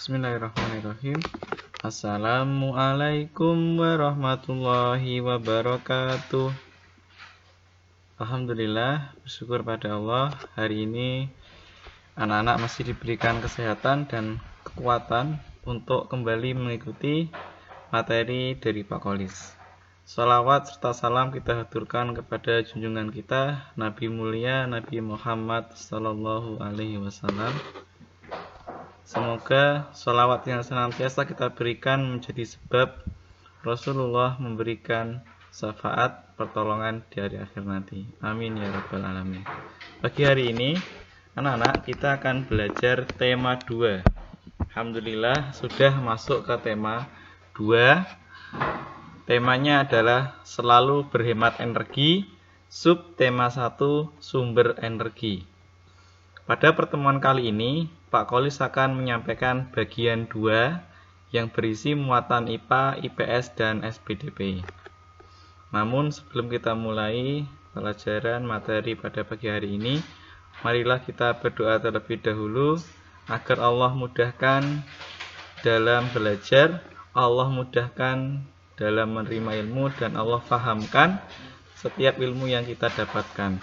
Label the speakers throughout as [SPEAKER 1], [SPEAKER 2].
[SPEAKER 1] Bismillahirrahmanirrahim. Assalamualaikum warahmatullahi wabarakatuh. Alhamdulillah, bersyukur pada Allah. Hari ini anak-anak masih diberikan kesehatan dan kekuatan untuk kembali mengikuti materi dari Pak Kolis. Salawat serta salam kita haturkan kepada junjungan kita Nabi mulia Nabi Muhammad sallallahu alaihi wasallam. Semoga salawat yang senantiasa kita berikan menjadi sebab Rasulullah memberikan syafaat pertolongan di hari akhir nanti. Amin ya rabbal alamin. Pagi hari ini anak-anak kita akan belajar tema 2. Alhamdulillah sudah masuk ke tema 2. Temanya adalah selalu berhemat energi. Subtema 1 sumber energi. Pada pertemuan kali ini Pak Kolis akan menyampaikan bagian 2 yang berisi muatan IPA, IPS, dan SPDP. Namun sebelum kita mulai pelajaran materi pada pagi hari ini, marilah kita berdoa terlebih dahulu agar Allah mudahkan dalam belajar, Allah mudahkan dalam menerima ilmu, dan Allah fahamkan setiap ilmu yang kita dapatkan.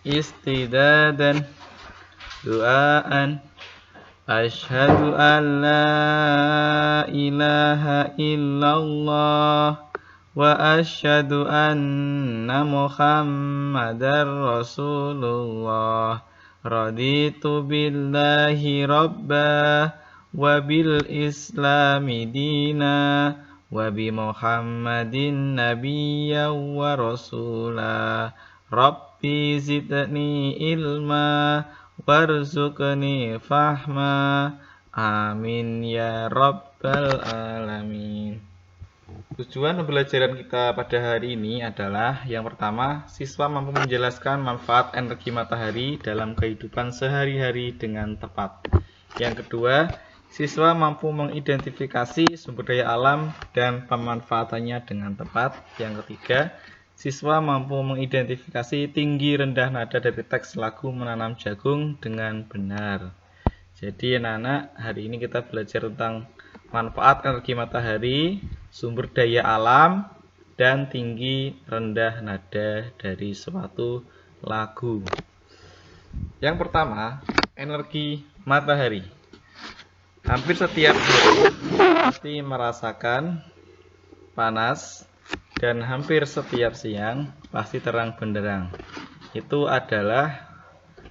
[SPEAKER 1] Istidadan duaan asyhadu an la ilaha illallah wa asyhadu anna muhammadar rasulullah raditu billahi rabba wa bil islami dina wa bi muhammadin nabiyya wa rasula rabbi zidni ilma warzuqni fahma amin ya rabbal alamin. Tujuan pembelajaran kita pada hari ini adalah yang pertama, siswa mampu menjelaskan manfaat energi matahari dalam kehidupan sehari-hari dengan tepat. Yang kedua, siswa mampu mengidentifikasi sumber daya alam dan pemanfaatannya dengan tepat. Yang ketiga, siswa mampu mengidentifikasi tinggi rendah nada dari teks lagu menanam jagung dengan benar. Jadi anak-anak, hari ini kita belajar tentang manfaat energi matahari, sumber daya alam, dan tinggi rendah nada dari suatu lagu. Yang pertama, energi matahari. Hampir setiap hari pasti merasakan panas, dan hampir setiap siang pasti terang benderang. Itu adalah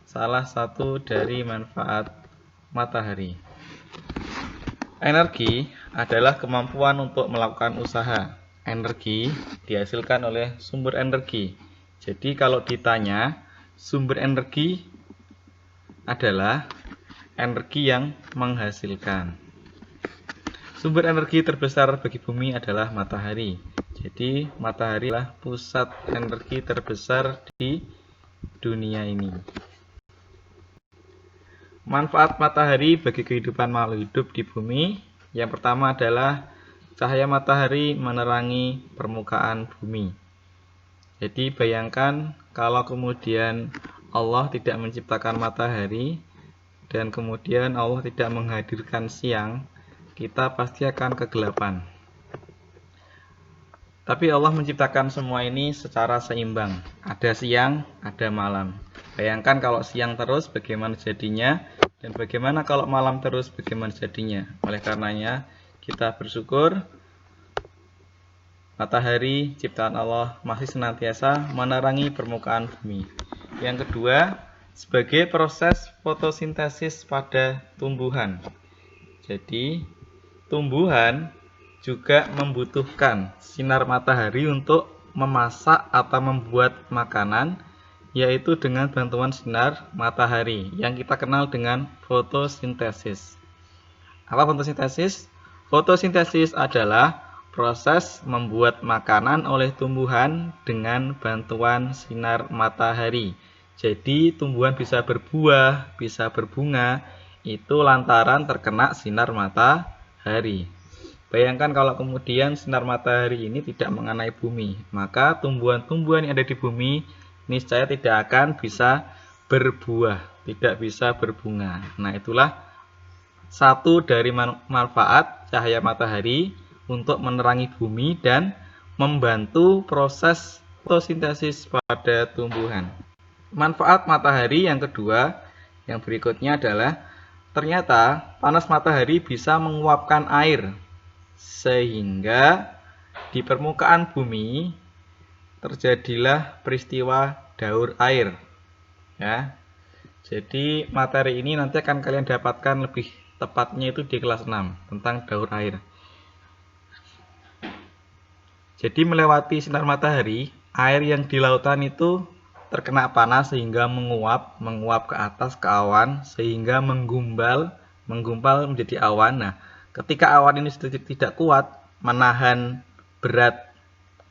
[SPEAKER 1] salah satu dari manfaat matahari. Energi adalah kemampuan untuk melakukan usaha. Energi dihasilkan oleh sumber energi. Jadi kalau ditanya, sumber energi adalah energi yang menghasilkan. Sumber energi terbesar bagi bumi adalah matahari. Jadi matahari adalah pusat energi terbesar di dunia ini. Manfaat matahari bagi kehidupan makhluk hidup di bumi. Yang pertama adalah cahaya matahari menerangi permukaan bumi. Jadi bayangkan kalau kemudian Allah tidak menciptakan matahari dan kemudian Allah tidak menghadirkan siang, kita pasti akan kegelapan. Tapi Allah menciptakan semua ini secara seimbang. Ada siang, ada malam. Bayangkan kalau siang terus bagaimana jadinya, dan bagaimana kalau malam terus bagaimana jadinya. Oleh karenanya kita bersyukur matahari ciptaan Allah masih senantiasa menerangi permukaan bumi. Yang kedua, sebagai proses fotosintesis pada tumbuhan. Jadi tumbuhan juga membutuhkan sinar matahari untuk memasak atau membuat makanan, yaitu dengan bantuan sinar matahari yang kita kenal dengan fotosintesis. Apa fotosintesis? Fotosintesis adalah proses membuat makanan oleh tumbuhan dengan bantuan sinar matahari. Jadi tumbuhan bisa berbuah, bisa berbunga, itu lantaran terkena sinar matahari. Bayangkan kalau kemudian sinar matahari ini tidak mengenai bumi, maka tumbuhan-tumbuhan yang ada di bumi niscaya tidak akan bisa berbuah, tidak bisa berbunga. Nah, itulah satu dari manfaat cahaya matahari untuk menerangi bumi dan membantu proses fotosintesis pada tumbuhan. Manfaat matahari yang kedua, yang berikutnya adalah ternyata panas matahari bisa menguapkan air sehingga di permukaan bumi terjadilah peristiwa daur air. Ya. Jadi materi ini nanti akan kalian dapatkan lebih tepatnya itu di kelas 6 tentang daur air. Jadi melewati sinar matahari, air yang di lautan itu terkena panas sehingga menguap ke atas ke awan sehingga menggumpal menjadi awan. Nah, ketika awan ini sudah tidak kuat menahan berat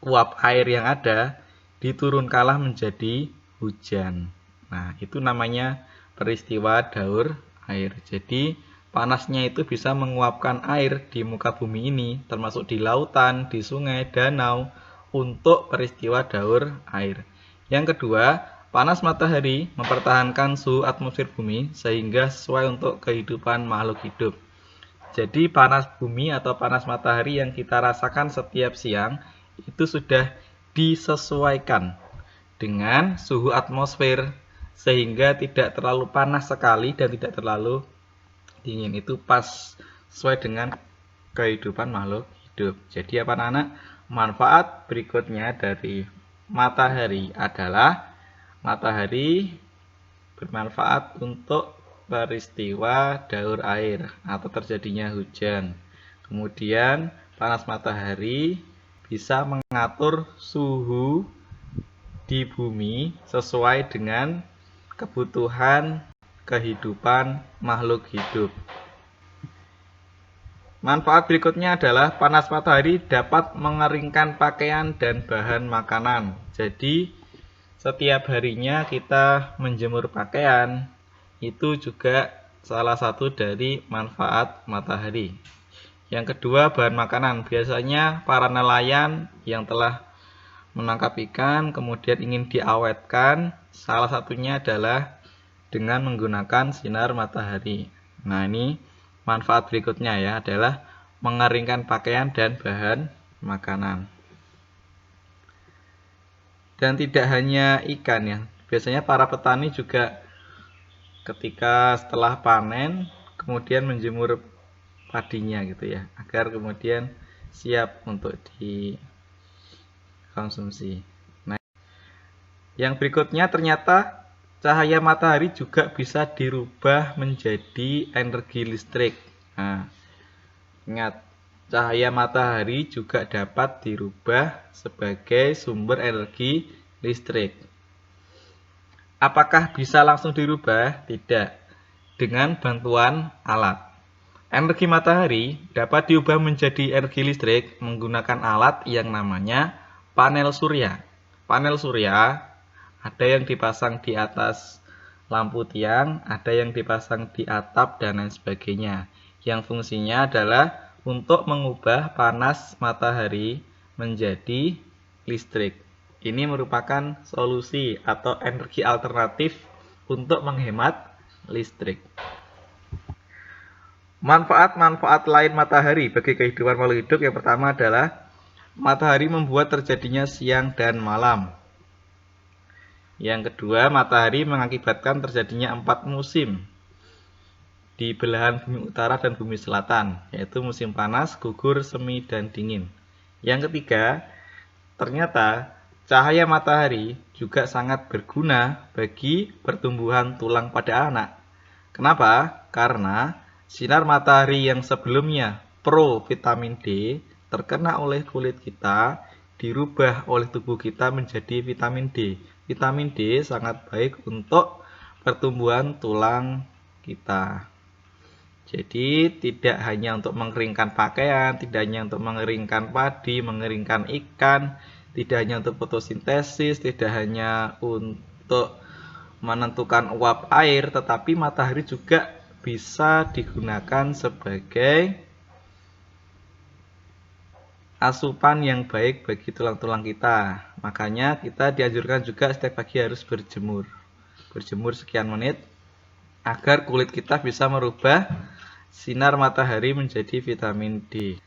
[SPEAKER 1] uap air yang ada, diturunkanlah menjadi hujan. Nah, itu namanya peristiwa daur air. Jadi, panasnya itu bisa menguapkan air di muka bumi ini, termasuk di lautan, di sungai, danau, untuk peristiwa daur air. Yang kedua, panas matahari mempertahankan suhu atmosfer bumi sehingga sesuai untuk kehidupan makhluk hidup. Jadi, panas bumi atau panas matahari yang kita rasakan setiap siang itu sudah disesuaikan dengan suhu atmosfer sehingga tidak terlalu panas sekali dan tidak terlalu dingin. Itu pas sesuai dengan kehidupan makhluk hidup. Jadi apa anak-anak? Manfaat berikutnya dari matahari adalah matahari bermanfaat untuk peristiwa daur air atau terjadinya hujan. Kemudian panas matahari bisa mengatur suhu di bumi sesuai dengan kebutuhan kehidupan makhluk hidup. Manfaat berikutnya adalah panas matahari dapat mengeringkan pakaian dan bahan makanan. Jadi setiap harinya kita menjemur pakaian itu juga salah satu dari manfaat matahari. Yang kedua, bahan makanan. Biasanya para nelayan yang telah menangkap ikan kemudian ingin diawetkan, salah satunya adalah dengan menggunakan sinar matahari. Nah, ini manfaat berikutnya ya adalah mengeringkan pakaian dan bahan makanan. Dan tidak hanya ikan ya, biasanya para petani juga ketika setelah panen kemudian menjemur padinya gitu ya, agar kemudian siap untuk dikonsumsi. Nah, yang berikutnya ternyata cahaya matahari juga bisa dirubah menjadi energi listrik. Nah, ingat, cahaya matahari juga dapat dirubah sebagai sumber energi listrik. Apakah bisa langsung dirubah? Tidak. Dengan bantuan alat. Energi matahari dapat diubah menjadi energi listrik menggunakan alat yang namanya panel surya. Panel surya ada yang dipasang di atas lampu tiang, ada yang dipasang di atap, dan lain sebagainya. Yang fungsinya adalah untuk mengubah panas matahari menjadi listrik. Ini merupakan solusi atau energi alternatif untuk menghemat listrik. Manfaat-manfaat lain matahari bagi kehidupan makhluk hidup yang pertama adalah matahari membuat terjadinya siang dan malam. Yang kedua, matahari mengakibatkan terjadinya 4 musim di belahan bumi utara dan bumi selatan, yaitu musim panas, gugur, semi, dan dingin. Yang ketiga, ternyata cahaya matahari juga sangat berguna bagi pertumbuhan tulang pada anak. Kenapa? Karena sinar matahari yang sebelumnya pro vitamin D terkena oleh kulit kita, dirubah oleh tubuh kita menjadi vitamin D. Vitamin D sangat baik untuk pertumbuhan tulang kita. Jadi tidak hanya untuk mengeringkan pakaian, tidak hanya untuk mengeringkan padi, mengeringkan ikan, tidak hanya untuk fotosintesis, tidak hanya untuk menentukan uap air, tetapi matahari juga bisa digunakan sebagai asupan yang baik bagi tulang-tulang kita. Makanya kita dianjurkan juga setiap pagi harus berjemur. Berjemur sekian menit agar kulit kita bisa merubah sinar matahari menjadi vitamin D.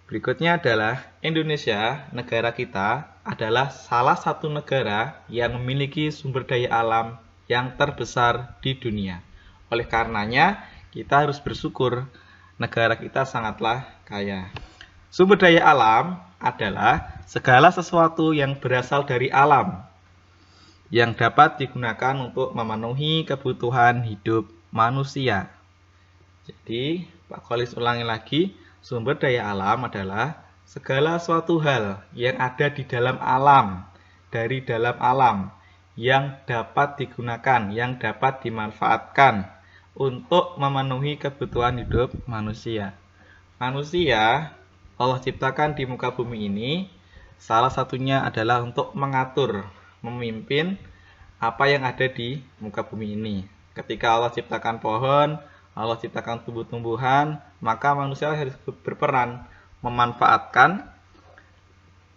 [SPEAKER 1] Berikutnya adalah Indonesia, negara kita, adalah salah satu negara yang memiliki sumber daya alam yang terbesar di dunia. Oleh karenanya, kita harus bersyukur negara kita sangatlah kaya. Sumber daya alam adalah segala sesuatu yang berasal dari alam, yang dapat digunakan untuk memenuhi kebutuhan hidup manusia. Jadi, Pak Kholis ulangi lagi. Sumber daya alam adalah segala suatu hal yang ada di dalam alam, dari dalam alam, yang dapat digunakan, yang dapat dimanfaatkan untuk memenuhi kebutuhan hidup manusia. Manusia Allah ciptakan di muka bumi ini, salah satunya adalah untuk mengatur, memimpin apa yang ada di muka bumi ini. Ketika Allah ciptakan pohon, Allah ciptakan tumbuh-tumbuhan, maka manusia harus berperan memanfaatkan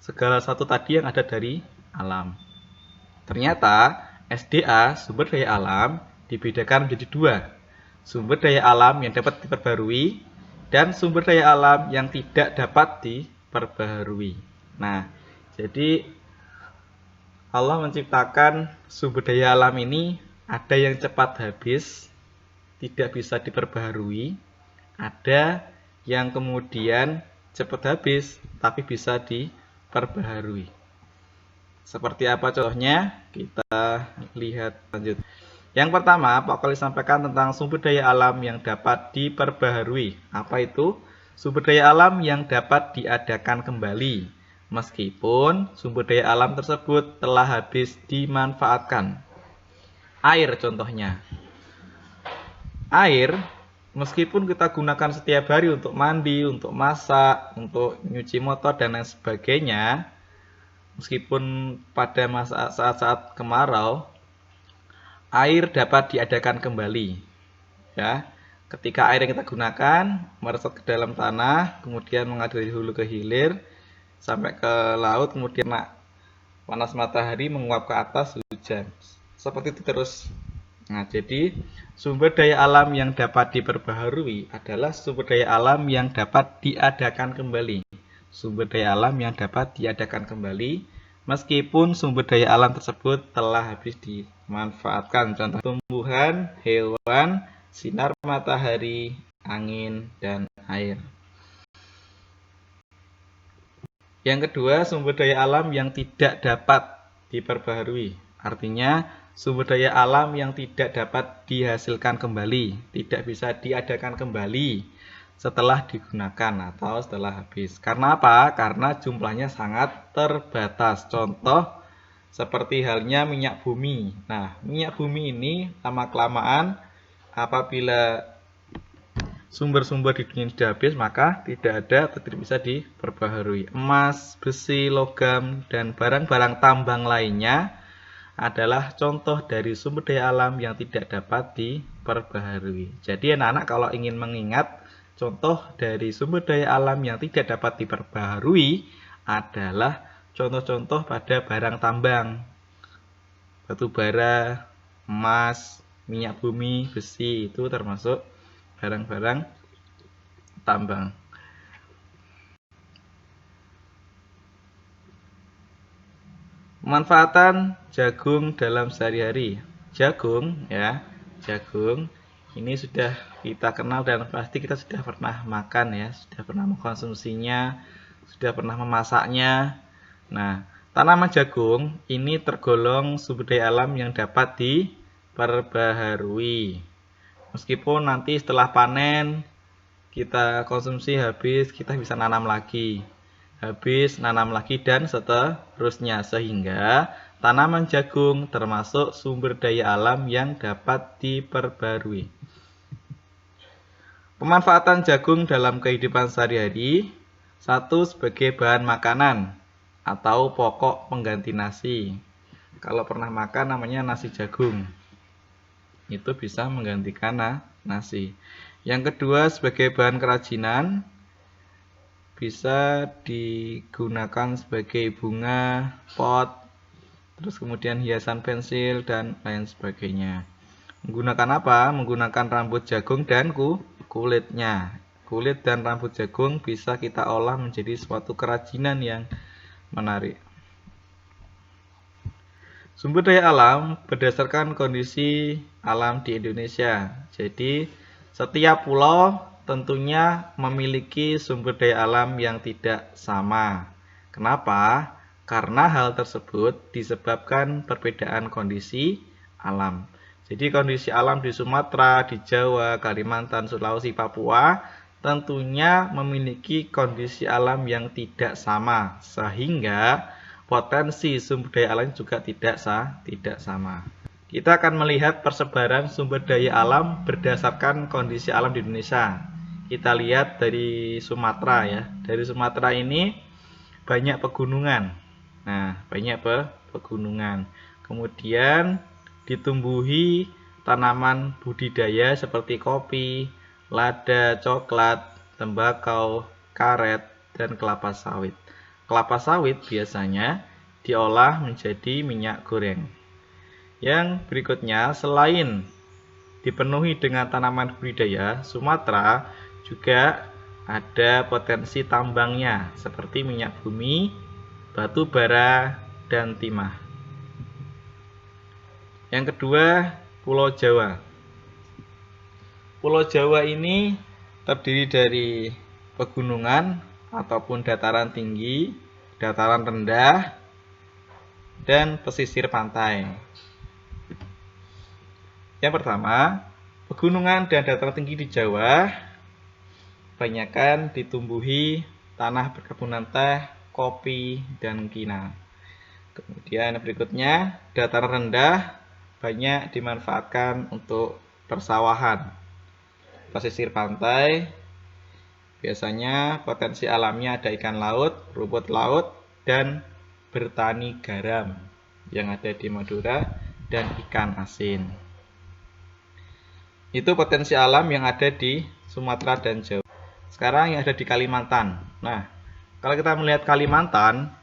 [SPEAKER 1] segala sesuatu tadi yang ada dari alam. Ternyata SDA, sumber daya alam, dibedakan menjadi dua. Sumber daya alam yang dapat diperbarui dan sumber daya alam yang tidak dapat diperbarui. Nah, jadi Allah menciptakan sumber daya alam ini ada yang cepat habis, tidak bisa diperbaharui, ada yang kemudian cepat habis tapi bisa diperbaharui. Seperti apa contohnya? Kita lihat lanjut. Yang pertama, Pak Kholis sampaikan tentang sumber daya alam yang dapat diperbaharui. Apa itu? Sumber daya alam yang dapat diadakan kembali, meskipun sumber daya alam tersebut telah habis dimanfaatkan. Air contohnya. Air, meskipun kita gunakan setiap hari untuk mandi, untuk masak, untuk nyuci motor, dan lain sebagainya, meskipun pada saat-saat kemarau, air dapat diadakan kembali. Ya, ketika air yang kita gunakan meresap ke dalam tanah, kemudian mengalir dari hulu ke hilir, sampai ke laut, kemudian panas matahari menguap ke atas, hujan. Seperti itu terus. Nah, jadi sumber daya alam yang dapat diperbaharui adalah sumber daya alam yang dapat diadakan kembali. Sumber daya alam yang dapat diadakan kembali, meskipun sumber daya alam tersebut telah habis dimanfaatkan. Contoh tumbuhan, hewan, sinar matahari, angin, dan air. Yang kedua, sumber daya alam yang tidak dapat diperbaharui. Artinya, sumber daya alam yang tidak dapat dihasilkan kembali, tidak bisa diadakan kembali setelah digunakan atau setelah habis. Karena apa? Karena jumlahnya sangat terbatas. Contoh, seperti halnya minyak bumi. Nah, minyak bumi ini lama-kelamaan apabila sumber-sumber di dunia sudah habis, maka tidak ada atau tidak bisa diperbaharui. Emas, besi, logam, dan barang-barang tambang lainnya adalah contoh dari sumber daya alam yang tidak dapat diperbaharui. Jadi anak-anak kalau ingin mengingat contoh dari sumber daya alam yang tidak dapat diperbaharui adalah contoh-contoh pada barang tambang, batu bara, emas, minyak bumi, besi, itu termasuk barang-barang tambang. Pemanfaatan jagung dalam sehari-hari. Jagung, ya, jagung ini sudah kita kenal dan pasti kita sudah pernah makan, ya, sudah pernah mengkonsumsinya, sudah pernah memasaknya. Nah, tanaman jagung ini tergolong sumber daya alam yang dapat diperbaharui. Meskipun nanti setelah panen kita konsumsi habis, kita bisa nanam lagi. Habis, nanam lagi, dan seterusnya, sehingga tanaman jagung termasuk sumber daya alam yang dapat diperbarui. Pemanfaatan jagung dalam kehidupan sehari-hari. 1. Sebagai bahan makanan atau pokok pengganti nasi. Kalau pernah makan namanya nasi jagung, itu bisa menggantikan nasi. Yang kedua, sebagai bahan kerajinan, bisa digunakan sebagai bunga, pot, terus kemudian hiasan pensil, dan lain sebagainya. Menggunakan apa? Menggunakan rambut jagung dan kulitnya. Kulit dan rambut jagung bisa kita olah menjadi suatu kerajinan yang menarik. Sumber daya alam berdasarkan kondisi alam di Indonesia. Jadi, setiap pulau tentunya memiliki sumber daya alam yang tidak sama. Kenapa? Karena hal tersebut disebabkan perbedaan kondisi alam. Jadi kondisi alam di Sumatera, di Jawa, Kalimantan, Sulawesi, Papua tentunya memiliki kondisi alam yang tidak sama, sehingga potensi sumber daya alam juga tidak sama. Kita akan melihat persebaran sumber daya alam berdasarkan kondisi alam di Indonesia. Kita lihat dari Sumatera ya. Dari Sumatera ini banyak pegunungan. Nah, banyak pegunungan. Kemudian ditumbuhi tanaman budidaya seperti kopi, lada, coklat, tembakau, karet, dan kelapa sawit. Kelapa sawit biasanya diolah menjadi minyak goreng. Yang berikutnya, selain dipenuhi dengan tanaman budidaya, Sumatera juga ada potensi tambangnya seperti minyak bumi, batu bara, dan timah. Yang kedua, Pulau Jawa. Pulau Jawa ini terdiri dari pegunungan ataupun dataran tinggi, dataran rendah, dan pesisir pantai. Yang pertama, pegunungan dan dataran tinggi di Jawa kebanyakan ditumbuhi tanah perkebunan teh, kopi, dan kina. Kemudian berikutnya, dataran rendah banyak dimanfaatkan untuk persawahan. Pesisir pantai biasanya potensi alamnya ada ikan laut, rumput laut, dan bertani garam yang ada di Madura dan ikan asin. Itu potensi alam yang ada di Sumatera dan Jawa. Sekarang yang ada di Kalimantan. Nah, kalau kita melihat Kalimantan,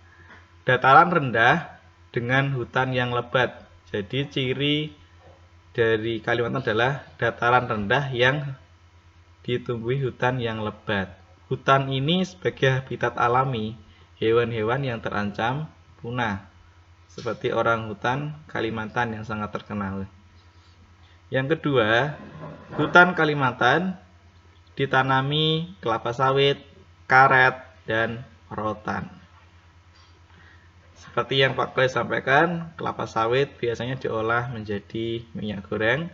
[SPEAKER 1] dataran rendah dengan hutan yang lebat. Jadi ciri dari Kalimantan adalah dataran rendah yang ditumbuhi hutan yang lebat. Hutan ini sebagai habitat alami hewan-hewan yang terancam punah, seperti orang hutan Kalimantan yang sangat terkenal. Yang kedua, hutan Kalimantan ditanami kelapa sawit, karet, dan rotan. Seperti yang Pak Kles sampaikan, kelapa sawit biasanya diolah menjadi minyak goreng,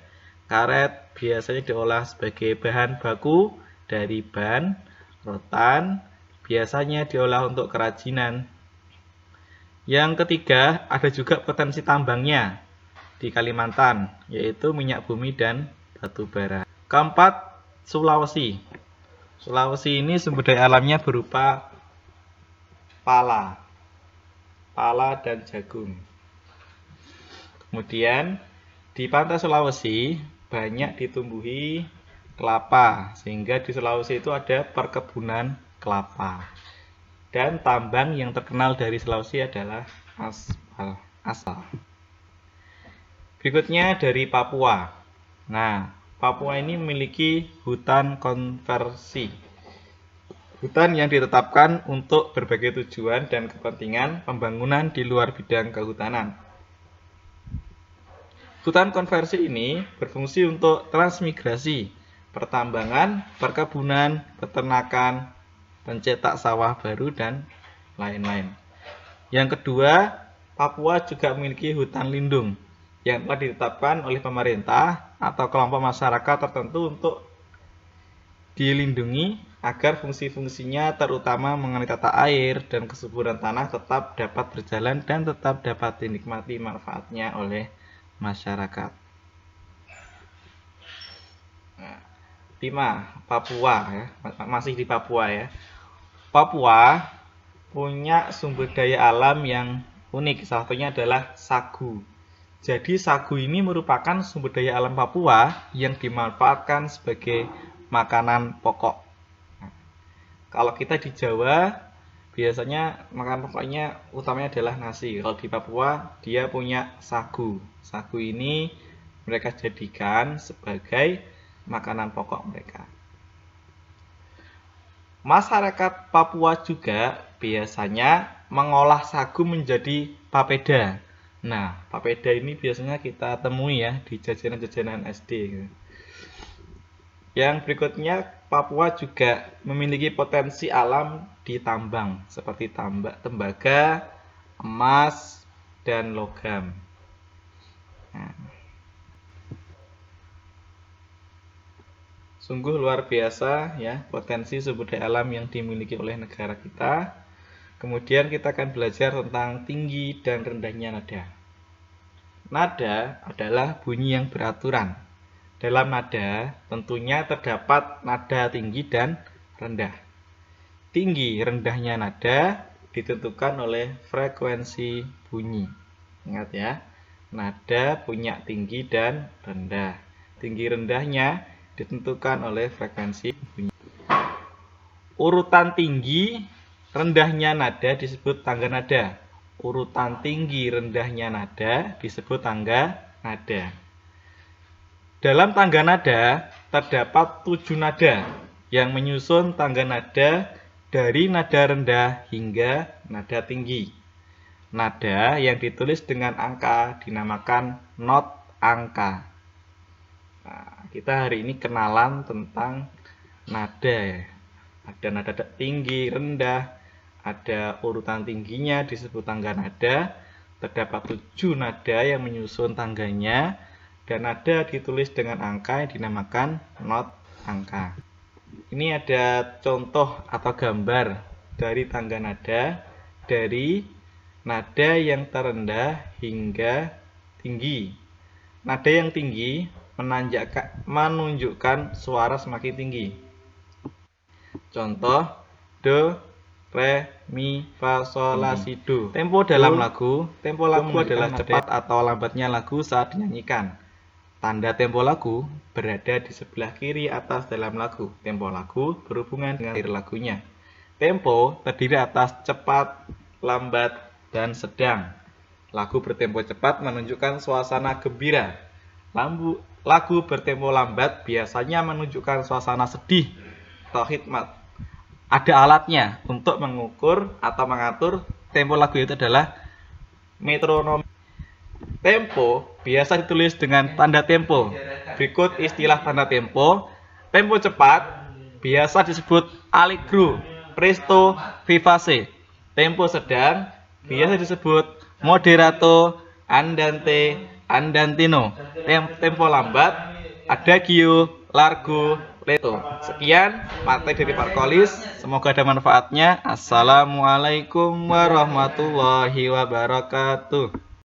[SPEAKER 1] karet biasanya diolah sebagai bahan baku dari ban, rotan biasanya diolah untuk kerajinan. Yang ketiga, ada juga potensi tambangnya di Kalimantan, yaitu minyak bumi dan batu bara. Keempat, Sulawesi. Sulawesi ini sumber daya alamnya berupa pala dan jagung. Kemudian di pantai Sulawesi banyak ditumbuhi kelapa, sehingga di Sulawesi itu ada perkebunan kelapa. Dan tambang yang terkenal dari Sulawesi adalah aspal. Berikutnya dari Papua. Nah, Papua ini memiliki hutan konversi. Hutan yang ditetapkan untuk berbagai tujuan dan kepentingan pembangunan di luar bidang kehutanan. Hutan konversi ini berfungsi untuk transmigrasi, pertambangan, perkebunan, peternakan, pencetak sawah baru, dan lain-lain. Yang kedua, Papua juga memiliki hutan lindung yang telah ditetapkan oleh pemerintah atau kelompok masyarakat tertentu untuk dilindungi agar fungsi-fungsinya terutama mengenai tata air dan kesuburan tanah tetap dapat berjalan dan tetap dapat dinikmati manfaatnya oleh masyarakat. Nah, 5. Papua ya, masih di Papua ya. Papua punya sumber daya alam yang unik, salah satunya adalah sagu. Jadi sagu ini merupakan sumber daya alam Papua yang dimanfaatkan sebagai makanan pokok. Kalau kita di Jawa biasanya makanan pokoknya utamanya adalah nasi. Kalau di Papua dia punya sagu. Sagu ini mereka jadikan sebagai makanan pokok mereka. Masyarakat Papua juga biasanya mengolah sagu menjadi papeda. Nah, papeda ini biasanya kita temui ya di jajanan-jajanan SD. Yang berikutnya, Papua juga memiliki potensi alam di tambang seperti tembaga, emas, dan logam. Nah, sungguh luar biasa ya potensi sumber daya alam yang dimiliki oleh negara kita. Kemudian kita akan belajar tentang tinggi dan rendahnya nada. Nada adalah bunyi yang beraturan. Dalam nada tentunya terdapat nada tinggi dan rendah. Tinggi rendahnya nada ditentukan oleh frekuensi bunyi. Ingat ya, nada punya tinggi dan rendah. Tinggi rendahnya ditentukan oleh frekuensi bunyi. Urutan tinggi rendahnya nada disebut tangga nada. Urutan tinggi rendahnya nada disebut tangga nada. Dalam tangga nada terdapat 7 nada yang menyusun tangga nada dari nada rendah hingga nada tinggi. Nada yang ditulis dengan angka dinamakan not angka. Nah, kita hari ini kenalan tentang nada ya. Ada nada tinggi, rendah, ada urutan tingginya disebut tangga nada. Terdapat 7 nada yang menyusun tangganya. Dan nada ditulis dengan angka yang dinamakan not angka. Ini ada contoh atau gambar dari tangga nada dari nada yang terendah hingga tinggi. Nada yang tinggi menunjukkan suara semakin tinggi. Contoh do, re, mi, fa, sol, la, si, do. Tempo dalam lagu adalah cepat atau lambatnya lagu saat dinyanyikan. Tanda tempo lagu berada di sebelah kiri atas dalam lagu. Tempo lagu berhubungan dengan akhir lagunya. Tempo terdiri atas cepat, lambat, dan sedang. Lagu bertempo cepat menunjukkan suasana gembira. Lagu bertempo lambat biasanya menunjukkan suasana sedih atau hikmat. Ada alatnya untuk mengukur atau mengatur tempo lagu itu adalah metronom. Tempo biasa ditulis dengan tanda tempo. Berikut istilah tanda tempo. Tempo cepat biasa disebut allegro, presto, vivace. Tempo sedang biasa disebut moderato, andante, andantino. Tempo lambat adagio, largo, lento. Sekian materi dari Pak Kolis. Semoga ada manfaatnya. Assalamualaikum warahmatullahi wabarakatuh.